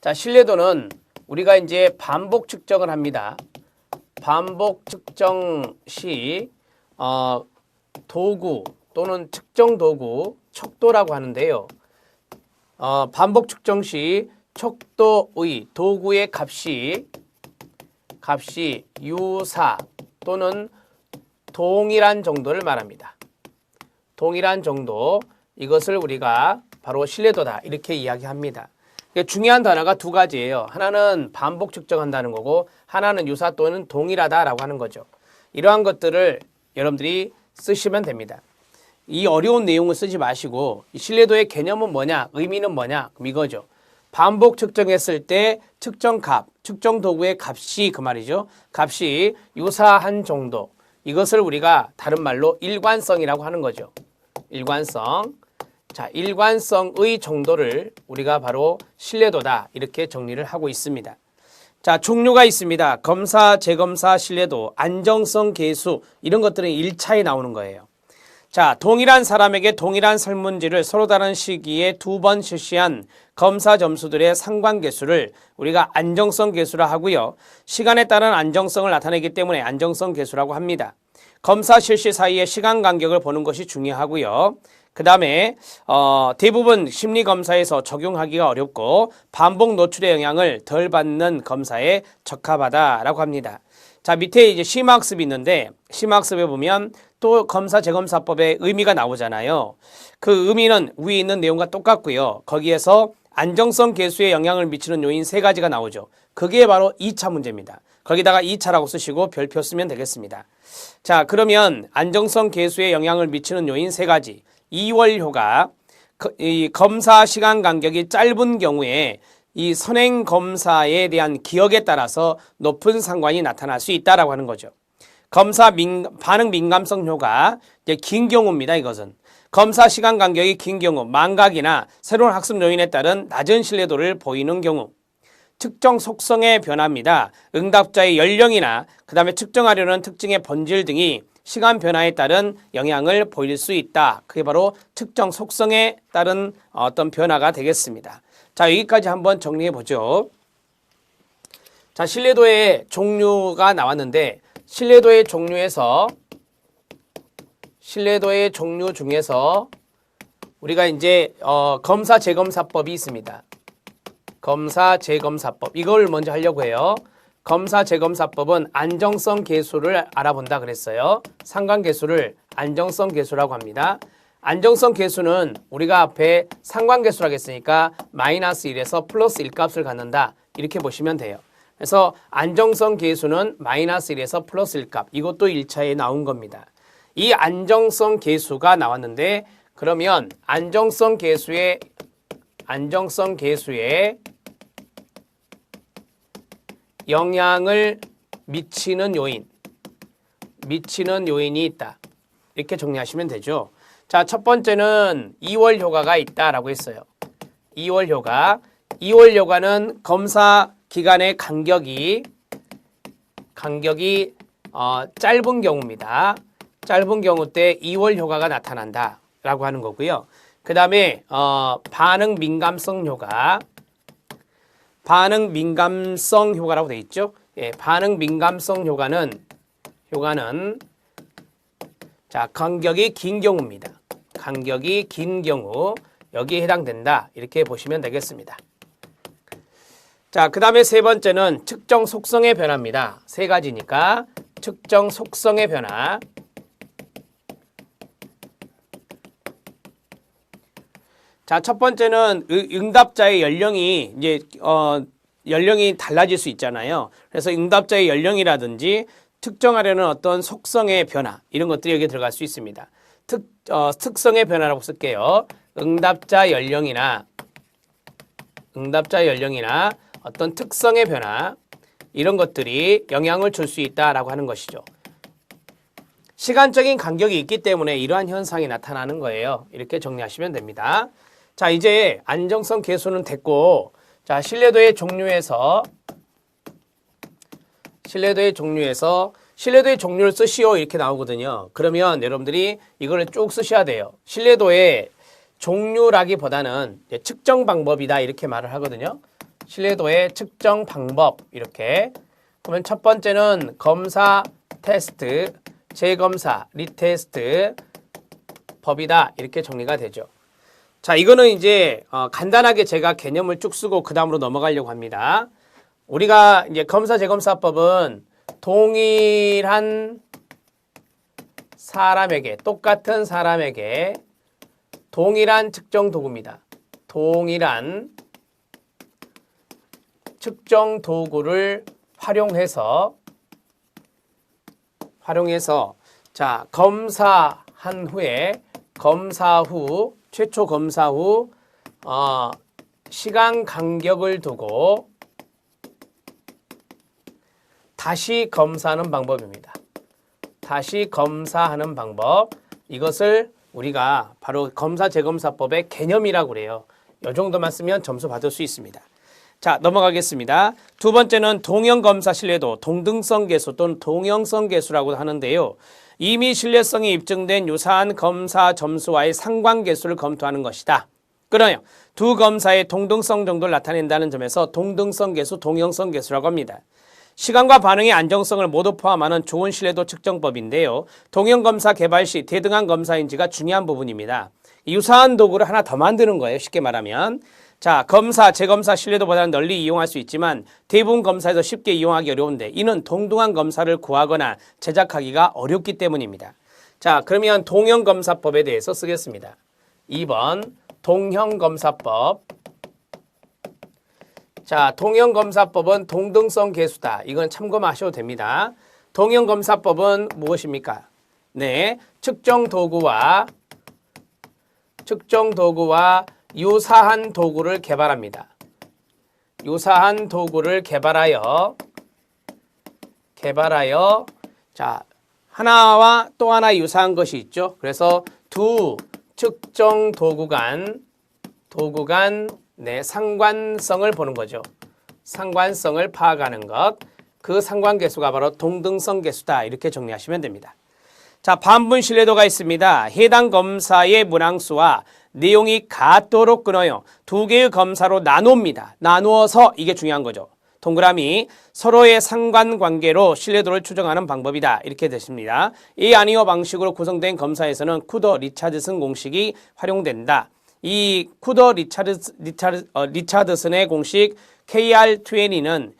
자, 신뢰도는 우리가 이제 반복 측정을 합니다. 반복 측정 시 도구 또는 측정 도구 척도라고 하는데요. 반복 측정 시 척도의 도구의 값이 유사 또는 동일한 정도를 말합니다. 동일한 정도, 이것을 우리가 바로 신뢰도다 이렇게 이야기합니다. 중요한 단어가 두 가지예요. 하나는 반복 측정한다는 거고 하나는 유사 또는 동일하다라고 하는 거죠. 이러한 것들을 여러분들이 쓰시면 됩니다. 이 어려운 내용을 쓰지 마시고 이 신뢰도의 개념은 뭐냐, 의미는 뭐냐, 그럼 이거죠. 반복 측정했을 때 측정값, 측정 도구의 값이 그 말이죠. 값이 유사한 정도, 이것을 우리가 다른 말로 일관성이라고 하는 거죠. 일관성. 자, 일관성의 정도를 우리가 바로 신뢰도다 이렇게 정리를 하고 있습니다. 자, 종류가 있습니다. 검사, 재검사, 신뢰도, 안정성, 계수 이런 것들은 1차에 나오는 거예요. 자, 동일한 사람에게 동일한 설문지를 서로 다른 시기에 2번 실시한 검사 점수들의 상관계수를 우리가 안정성 계수라 하고요. 시간에 따른 안정성을 나타내기 때문에 안정성 계수라고 합니다. 검사 실시 사이의 시간 간격을 보는 것이 중요하고요. 그 다음에 대부분 심리검사에서 적용하기가 어렵고 반복 노출의 영향을 덜 받는 검사에 적합하다라고 합니다. 자, 밑에 이제 심화학습이 있는데 심화학습에 보면 또 검사 재검사법의 의미가 나오잖아요. 그 의미는 위에 있는 내용과 똑같고요. 거기에서 안정성 계수에 영향을 미치는 요인 3가지가 나오죠. 그게 바로 2차 문제입니다. 거기다가 2차라고 쓰시고 별표 쓰면 되겠습니다. 자, 그러면 안정성 계수에 영향을 미치는 요인 3가지. 2월 효과, 이 검사 시간 간격이 짧은 경우에 이 선행 검사에 대한 기억에 따라서 높은 상관이 나타날 수 있다라고 하는 거죠. 검사 반응 민감성 효과, 이제 긴 경우입니다. 이것은 검사 시간 간격이 긴 경우, 망각이나 새로운 학습 요인에 따른 낮은 신뢰도를 보이는 경우. 측정 속성의 변화입니다. 응답자의 연령이나 그 다음에 측정하려는 특징의 본질 등이 시간 변화에 따른 영향을 보일 수 있다. 그게 바로 측정 속성에 따른 어떤 변화가 되겠습니다. 자, 여기까지 한번 정리해 보죠. 자, 신뢰도의 종류가 나왔는데 신뢰도의 종류 중에서 우리가 이제 검사 재검사법이 있습니다. 검사 재검사법, 이걸 먼저 하려고 해요. 검사 재검사법은 안정성 계수를 알아본다 그랬어요. 상관계수를 안정성 계수라고 합니다. 안정성 계수는 우리가 앞에 상관계수라고 했으니까 마이너스 1에서 플러스 1 값을 갖는다 이렇게 보시면 돼요. 그래서 안정성 계수는 마이너스 1에서 플러스 1 값, 이것도 1차에 나온 겁니다. 이 안정성 계수가 나왔는데 그러면 안정성 계수에 영향을 미치는 요인이 있다. 이렇게 정리하시면 되죠. 자, 첫 번째는 2월 효과가 있다라고 했어요. 2월 효과는 검사 기간의 간격이 짧은 경우입니다. 짧은 경우 때 2월 효과가 나타난다라고 하는 거고요. 그 다음에 반응 민감성 효과라고 되어 있죠. 예, 반응 민감성 효과는 자, 간격이 긴 경우입니다. 간격이 긴 경우 여기에 해당된다 이렇게 보시면 되겠습니다. 자, 그 다음에 세 번째는 측정 속성의 변화입니다. 3가지니까 측정 속성의 변화. 자, 첫 번째는 응답자의 연령이 이제 연령이 달라질 수 있잖아요. 그래서 응답자의 연령이라든지 특정하려는 어떤 속성의 변화 이런 것들이 여기에 들어갈 수 있습니다. 특성의 변화라고 쓸게요. 응답자 연령이나 어떤 특성의 변화 이런 것들이 영향을 줄 수 있다라고 하는 것이죠. 시간적인 간격이 있기 때문에 이러한 현상이 나타나는 거예요. 이렇게 정리하시면 됩니다. 자, 이제 안정성 계수는 됐고, 자, 신뢰도의 종류에서 신뢰도의 종류를 쓰시오 이렇게 나오거든요. 그러면 여러분들이 이거를 쭉 쓰셔야 돼요. 신뢰도의 종류라기보다는 측정 방법이다 이렇게 말을 하거든요. 신뢰도의 측정 방법 이렇게. 그러면 첫 번째는 검사, 테스트, 재검사, 리테스트 법이다 이렇게 정리가 되죠. 자, 이거는 이제 간단하게 제가 개념을 쭉 쓰고 그 다음으로 넘어가려고 합니다. 우리가 이제 검사, 재검사법은 동일한 사람에게, 똑같은 사람에게 동일한 측정 도구입니다. 동일한 측정 도구를 활용해서 자, 검사한 후에 최초 검사 후 시간 간격을 두고 다시 검사하는 방법입니다. 다시 검사하는 방법. 이것을 우리가 바로 검사 재검사법의 개념이라고 그래요. 이 정도만 쓰면 점수 받을 수 있습니다. 자, 넘어가겠습니다. 두 번째는 동형검사 신뢰도, 동등성 계수 또는 동형성 계수라고 하는데요. 이미 신뢰성이 입증된 유사한 검사 점수와의 상관계수를 검토하는 것이다. 그러요. 두 검사의 동등성 정도를 나타낸다는 점에서 동등성 계수, 동형성 계수라고 합니다. 시간과 반응의 안정성을 모두 포함하는 좋은 신뢰도 측정법인데요. 동형검사 개발 시 대등한 검사인지가 중요한 부분입니다. 유사한 도구를 하나 더 만드는 거예요. 쉽게 말하면. 자, 검사, 재검사 신뢰도보다는 널리 이용할 수 있지만 대부분 검사에서 쉽게 이용하기 어려운데 이는 동등한 검사를 구하거나 제작하기가 어렵기 때문입니다. 자, 그러면 동형검사법에 대해서 쓰겠습니다. 2번 동형검사법. 자, 동형검사법은 동등성 계수다. 이건 참고하셔도 됩니다. 동형검사법은 무엇입니까? 네, 측정 도구와 유사한 도구를 개발합니다. 유사한 도구를 개발하여 자, 하나와 또 하나 유사한 것이 있죠. 그래서 두 측정 도구 간 네, 상관성을 보는 거죠. 상관성을 파악하는 것. 그 상관계수가 바로 동등성 계수다. 이렇게 정리하시면 됩니다. 자, 반분 신뢰도가 있습니다. 해당 검사의 문항수와 내용이 같도록 끊어요. 두 개의 검사로 나눕니다. 나누어서 이게 중요한 거죠. 동그라미 서로의 상관관계로 신뢰도를 추정하는 방법이다. 이렇게 되십니다. 이 아니오 방식으로 구성된 검사에서는 쿠더 리차드슨 공식이 활용된다. 이 쿠더 리차드슨의 공식 KR20는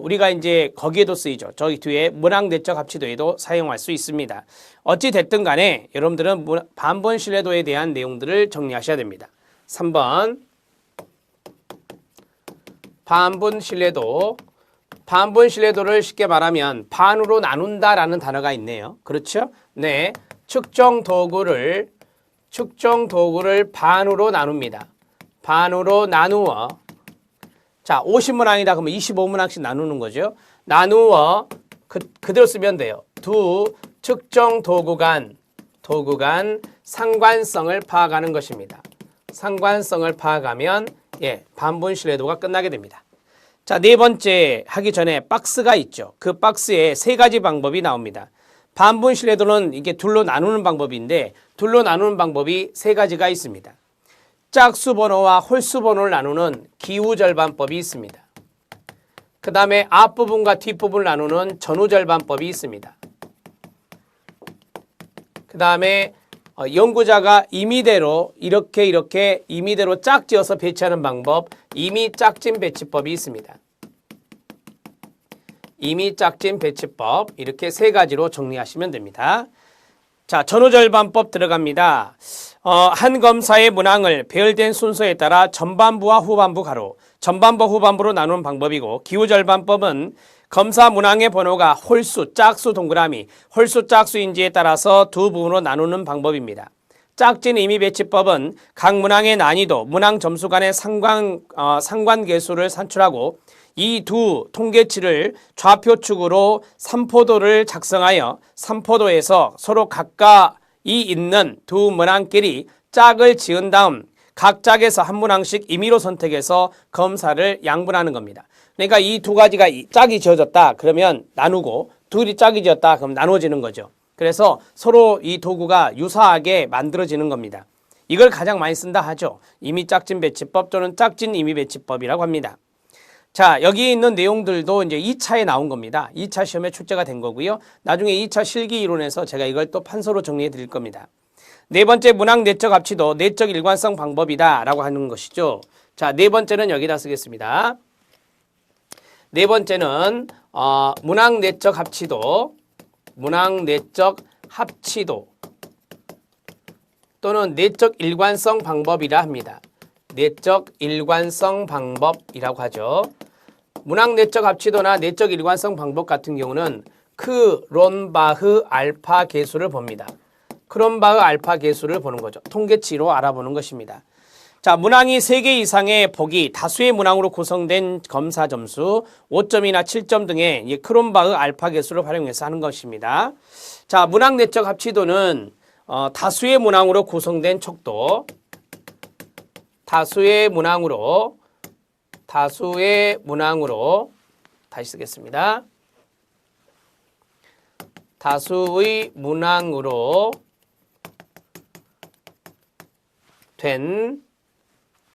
우리가 이제 거기에도 쓰이죠. 저기 뒤에 문항 내적 합치도에도 사용할 수 있습니다. 어찌 됐든 간에 여러분들은 반분 신뢰도에 대한 내용들을 정리하셔야 됩니다. 3번 반분 신뢰도. 반분 신뢰도를 쉽게 말하면 반으로 나눈다라는 단어가 있네요. 그렇죠? 네, 측정 도구를 반으로 나눕니다. 반으로 나누어. 자, 50문항이다 그러면 25문항씩 나누는 거죠. 나누어 그대로 쓰면 돼요. 두 측정 도구 간 상관성을 파악하는 것입니다. 상관성을 파악하면 반분 신뢰도가 끝나게 됩니다. 자, 네 번째 하기 전에 박스가 있죠. 그 박스에 세 가지 방법이 나옵니다. 반분 신뢰도는 이게 둘로 나누는 방법인데 둘로 나누는 방법이 세 가지가 있습니다. 짝수 번호와 홀수 번호를 나누는 기후절반법이 있습니다. 그 다음에 앞부분과 뒷부분을 나누는 전후절반법이 있습니다. 그 다음에 연구자가 임의대로 이렇게 임의대로 짝지어서 배치하는 방법, 임의 짝진 배치법이 있습니다. 임의 짝진 배치법, 이렇게 세 가지로 정리하시면 됩니다. 자, 전후절반법 들어갑니다. 한 검사의 문항을 배열된 순서에 따라 전반부와 후반부 가로, 전반부 후반부로 나누는 방법이고, 기후절반법은 검사 문항의 번호가 홀수, 짝수 동그라미, 홀수 짝수인지에 따라서 두 부분으로 나누는 방법입니다. 짝진 임의 배치법은 각 문항의 난이도, 문항 점수 간의 상관계수를 산출하고 이 두 통계치를 좌표축으로 삼포도를 작성하여 삼포도에서 서로 가까이 있는 두 문항끼리 짝을 지은 다음 각 짝에서 한 문항씩 임의로 선택해서 검사를 양분하는 겁니다. 그러니까 이 두 가지가 짝이 지어졌다 그러면 나누고, 둘이 짝이 지었다 그럼 나눠지는 거죠. 그래서 서로 이 도구가 유사하게 만들어지는 겁니다. 이걸 가장 많이 쓴다 하죠. 임의 짝진 배치법 또는 짝진 임의 배치법이라고 합니다. 자, 여기 있는 내용들도 이제 2차에 나온 겁니다. 2차 시험에 출제가 된 거고요. 나중에 2차 실기 이론에서 제가 이걸 또 판서로 정리해 드릴 겁니다. 네 번째 문항 내적 합치도 내적 일관성 방법이다 라고 하는 것이죠. 자, 네 번째는 여기다 쓰겠습니다. 네 번째는 문항 내적 합치도 또는 내적 일관성 방법이라 합니다. 내적 일관성 방법이라고 하죠. 문항 내적 합치도나 내적 일관성 방법 같은 경우는 크론바흐 알파 계수를 봅니다. 크론바흐 알파 계수를 보는 거죠. 통계치로 알아보는 것입니다. 자, 문항이 3개 이상의 보기, 다수의 문항으로 구성된 검사 점수, 5점이나 7점 등의 크론바흐 알파 계수를 활용해서 하는 것입니다. 자, 문항 내적 합치도는 다수의 문항으로 구성된 척도, 다수의 문항으로 다시 쓰겠습니다. 다수의 문항으로 된